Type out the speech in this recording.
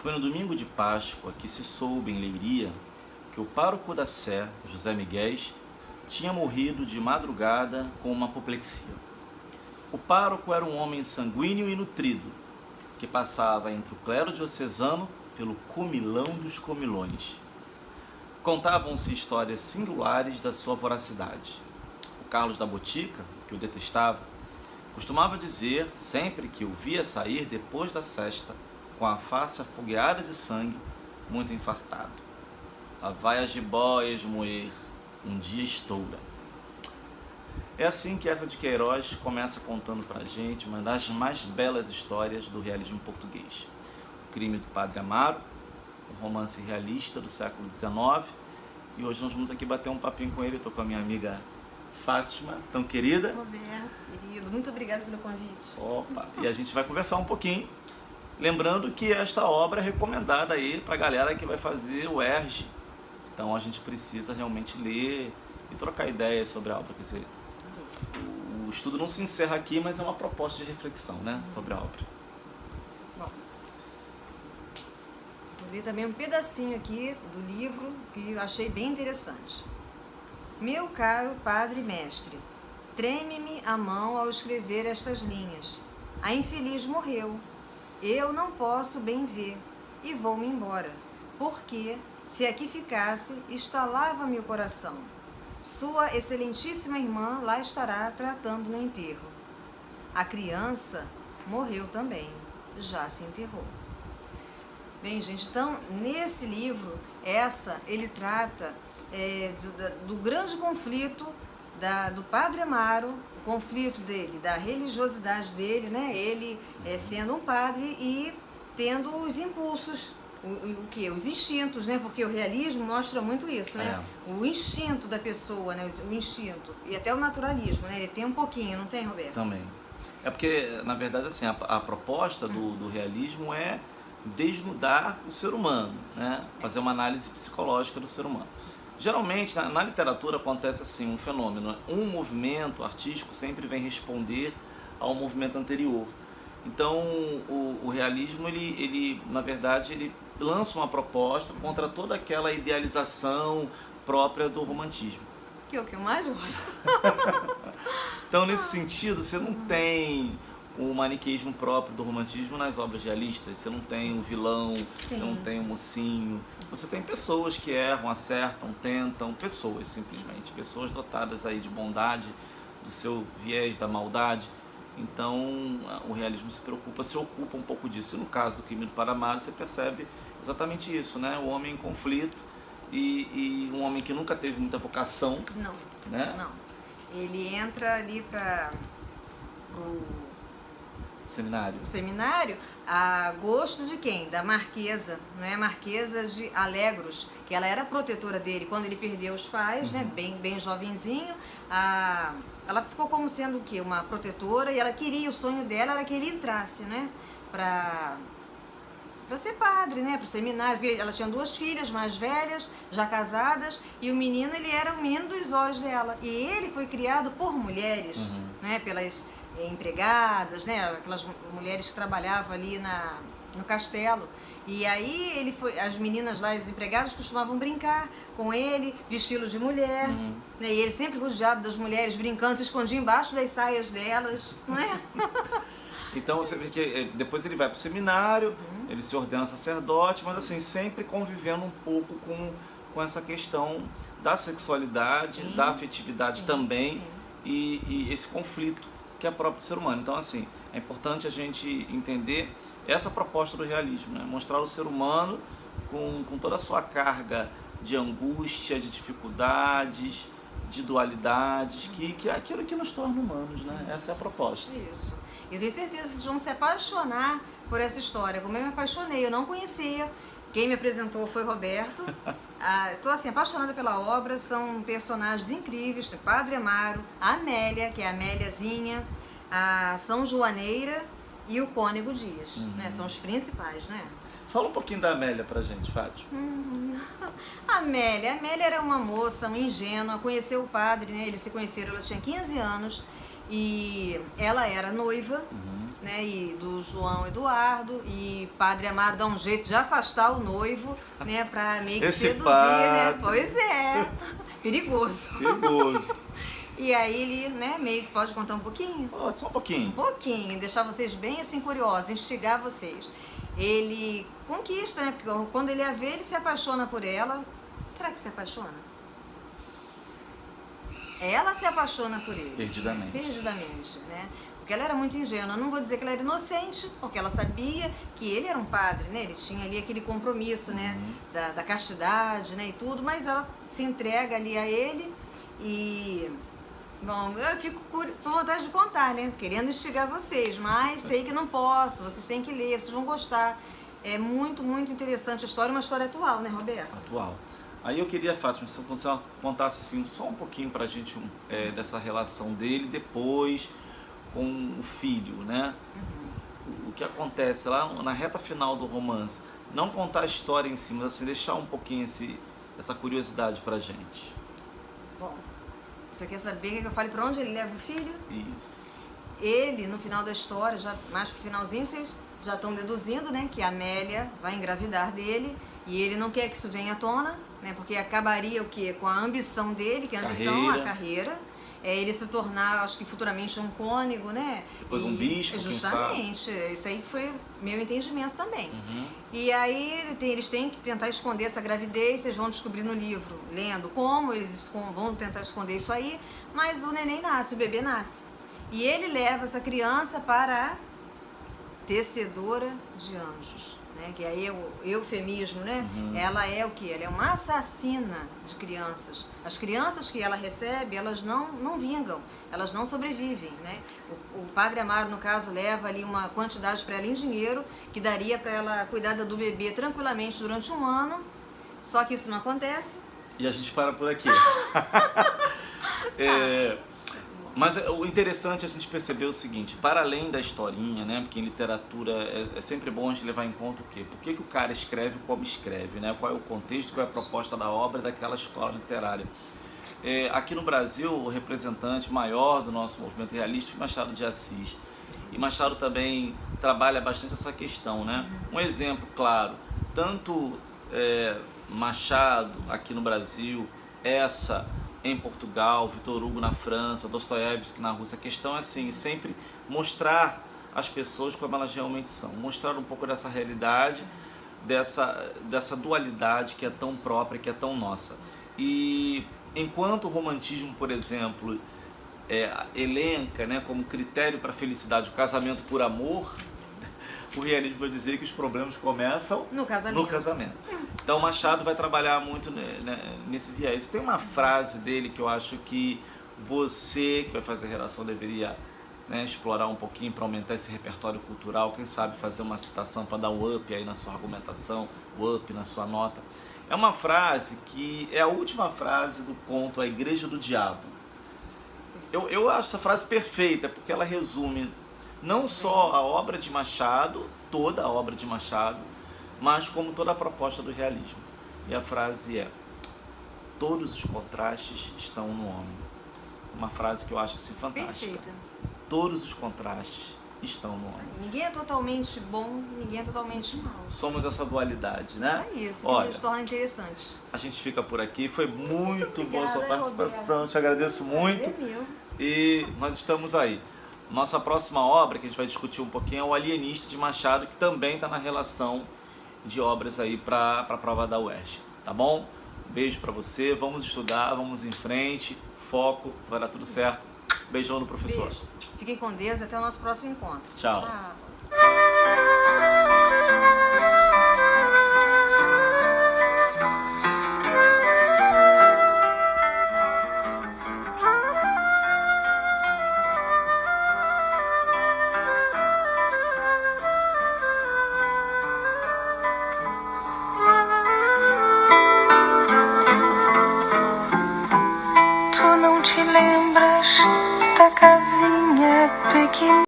Foi no domingo de Páscoa que se soube em Leiria que o pároco da Sé, José Miguéis, tinha morrido de madrugada com uma apoplexia. O pároco era um homem sanguíneo e nutrido, que passava entre o clero diocesano pelo comilão dos comilões. Contavam-se histórias singulares da sua voracidade. O Carlos da Botica, que o detestava, costumava dizer, sempre que o via sair depois da sesta, com a face afogueada de sangue, muito infartado: "Lá vai as jiboias moer, um dia estoura." É assim que essa de Queiroz começa contando pra gente uma das mais belas histórias do realismo português. O Crime do Padre Amaro, um romance realista do século XIX, e hoje nós vamos aqui bater um papinho com ele. Estou com a minha amiga Fátima, tão querida. Roberto, querido, muito obrigada pelo convite. Opa, e a gente vai conversar um pouquinho, lembrando que esta obra é recomendada aí para a galera que vai fazer o ERJ. Então a gente precisa realmente ler e trocar ideias sobre a obra. Quer dizer, o estudo não se encerra aqui, mas é uma proposta de reflexão, né, sobre a obra. Bom, vou ler também um pedacinho aqui do livro que eu achei bem interessante. Meu caro padre mestre, treme-me a mão ao escrever estas linhas. A infeliz morreu. Eu não posso bem ver e vou-me embora, porque, se aqui ficasse, estalava-me o coração. Sua excelentíssima irmã lá estará tratando no enterro. A criança morreu também, já se enterrou. Bem, gente, então, nesse livro, ele trata do grande conflito do Padre Amaro, o conflito dele, da religiosidade dele, né? Ele sendo um padre e tendo os impulsos, os instintos, né? Porque o realismo mostra muito isso, né? O instinto da pessoa, né? O instinto. E até o naturalismo, né? Ele tem um pouquinho, não tem, Roberto? Também. É porque, na verdade, assim, a proposta do realismo é desnudar o ser humano, né? Fazer uma análise psicológica do ser humano. Geralmente, na literatura acontece assim, um fenômeno. Um movimento artístico sempre vem responder ao movimento anterior. Então, o realismo, ele, na verdade, ele lança uma proposta contra toda aquela idealização própria do romantismo. Que é o que eu mais gosto. Então, nesse sentido, você não tem o maniqueísmo próprio do romantismo nas obras realistas. Você não tem o vilão, você não tem o mocinho. Você tem pessoas que erram, acertam, tentam, pessoas simplesmente, pessoas dotadas aí de bondade, do seu viés da maldade. Então o realismo se ocupa um pouco disso. E no caso do Crime do Padre Amaro, você percebe exatamente isso, né? O homem em conflito e um homem que nunca teve muita vocação. Não, né? não. Ele entra ali para o seminário a gosto de quem? Da Marquesa, não é? Marquesa de Alegros, que ela era protetora dele quando ele perdeu os pais, né? Bem jovenzinho. Ela ficou como sendo o quê? Uma protetora, e ela queria, o sonho dela era que ele entrasse, né? Para ser padre, né? Para o seminário, porque ela tinha 2 filhas mais velhas, já casadas, e o menino, ele era o menino dos olhos dela. E ele foi criado por mulheres, né? Pelas empregadas, né? Aquelas mulheres que trabalhavam ali no castelo. E aí as meninas lá, as empregadas, costumavam brincar com ele, vesti-lo de mulher, né? E ele sempre rodeado das mulheres, brincando, se escondia embaixo das saias delas, não é? Então você vê que depois ele vai para o seminário, ele se ordena sacerdote, mas assim, sempre convivendo um pouco com essa questão da sexualidade, da afetividade também, e esse conflito que é próprio do ser humano. Então, assim, é importante a gente entender essa proposta do realismo, né? Mostrar o ser humano com toda a sua carga de angústia, de dificuldades, de dualidades, que é aquilo que nos torna humanos, né? Essa é a proposta. Isso. Eu tenho certeza que vocês vão se apaixonar por essa história, como eu me apaixonei. Eu não conhecia. Quem me apresentou foi Roberto. Estou assim, apaixonada pela obra, são personagens incríveis, tem Padre Amaro, a Amélia, que é a Améliazinha, a São Joaneira e o Cônego Dias, né? São os principais, né? Fala um pouquinho da Amélia pra gente, Fátima. A Amélia era uma moça, uma ingênua, conheceu o padre, né? Eles se conheceram, ela tinha 15 anos e ela era noiva né, e do João Eduardo, e Padre Amaro dá um jeito de afastar o noivo, né, para meio que Esse seduzir, padre. né? Pois é, perigoso. Perigoso. E aí ele, né, meio que pode contar um pouquinho? Pode, só um pouquinho. Um pouquinho, deixar vocês bem assim curiosos, instigar vocês. Ele conquista, né, porque quando ele a vê, ele se apaixona por ela. Será que se apaixona? Ela se apaixona por ele. Perdidamente. Perdidamente, né? Porque ela era muito ingênua. Não vou dizer que ela era inocente, porque ela sabia que ele era um padre, né? Ele tinha ali aquele compromisso, né? Da castidade, né? E tudo, mas ela se entrega ali a ele e... Bom, eu fico com vontade de contar, né? Querendo instigar vocês, mas sei que não posso. Vocês têm que ler, vocês vão gostar. É muito, muito interessante a história, uma história atual, né, Roberto? Atual. Aí eu queria, Fátima, se você contasse assim, só um pouquinho pra gente dessa relação dele depois com o filho, né? O que acontece lá na reta final do romance. Não contar a história em si, mas assim, deixar um pouquinho essa curiosidade pra gente. Bom, você quer saber que eu fale pra onde ele leva o filho? Isso. Ele, no final da história, já mais pro finalzinho, vocês já estão deduzindo, né, que a Amélia vai engravidar dele e ele não quer que isso venha à tona, né, porque acabaria o quê? Com a ambição dele, que a ambição é a carreira, ele se tornar, acho que futuramente um cônego, né? Depois um bispo, justamente, isso aí foi meu entendimento também. E aí eles têm que tentar esconder essa gravidez, vocês vão descobrir no livro, lendo como eles vão tentar esconder isso aí, mas o neném nasce, o bebê nasce. E ele leva essa criança para a tecedora de anjos, né? Que aí é o eufemismo, né? Ela é o quê? Ela é uma assassina de crianças. As crianças que ela recebe, elas não vingam, elas não sobrevivem, né? O Padre Amaro, no caso, leva ali uma quantidade para ela em dinheiro, que daria para ela cuidar do bebê tranquilamente durante um ano, só que isso não acontece. E a gente para por aqui. Mas o interessante é a gente perceber o seguinte, para além da historinha, né, porque em literatura é sempre bom a gente levar em conta o quê? Por que o cara escreve como escreve, né? Qual é o contexto, qual é a proposta da obra daquela escola literária. Aqui no Brasil, o representante maior do nosso movimento realista foi Machado de Assis. E Machado também trabalha bastante essa questão, né? Um exemplo claro, tanto Machado aqui no Brasil, essa em Portugal, Victor Hugo na França, Dostoiévski na Rússia. A questão é assim, sempre mostrar as pessoas como elas realmente são, mostrar um pouco dessa realidade, dessa dualidade que é tão própria, que é tão nossa. E enquanto o romantismo, por exemplo, elenca, né, como critério para a felicidade o casamento por amor, o realismo vai dizer que os problemas começam no casamento. Então Machado vai trabalhar muito nesse viés. Tem uma frase dele que eu acho que você que vai fazer redação deveria, né, explorar um pouquinho para aumentar esse repertório cultural, quem sabe fazer uma citação para dar um up aí na sua argumentação, o up na sua nota. É uma frase que é a última frase do conto A Igreja do Diabo. Eu acho essa frase perfeita, porque ela resume não só a obra de Machado, toda a obra de Machado, mas como toda a proposta do realismo. E a frase é: todos os contrastes estão no homem. Uma frase que eu acho assim fantástica. Perfeita. Todos os contrastes estão no homem. Ninguém é totalmente bom, ninguém é totalmente mal. Somos essa dualidade, né? É isso, olha, que nos torna interessante. A gente fica por aqui, foi muito boa a sua Obrigada, participação, Roberto. te agradeço muito. É meu. E nós estamos aí. Nossa próxima obra, que a gente vai discutir um pouquinho, é O Alienista, de Machado, que também está na relação de obras aí para a prova da UERJ, tá bom? Beijo para você, vamos estudar, vamos em frente, foco, vai dar tudo certo. Beijão no professor. Beijo. Fiquem com Deus e até o nosso próximo encontro. Tchau. Tchau.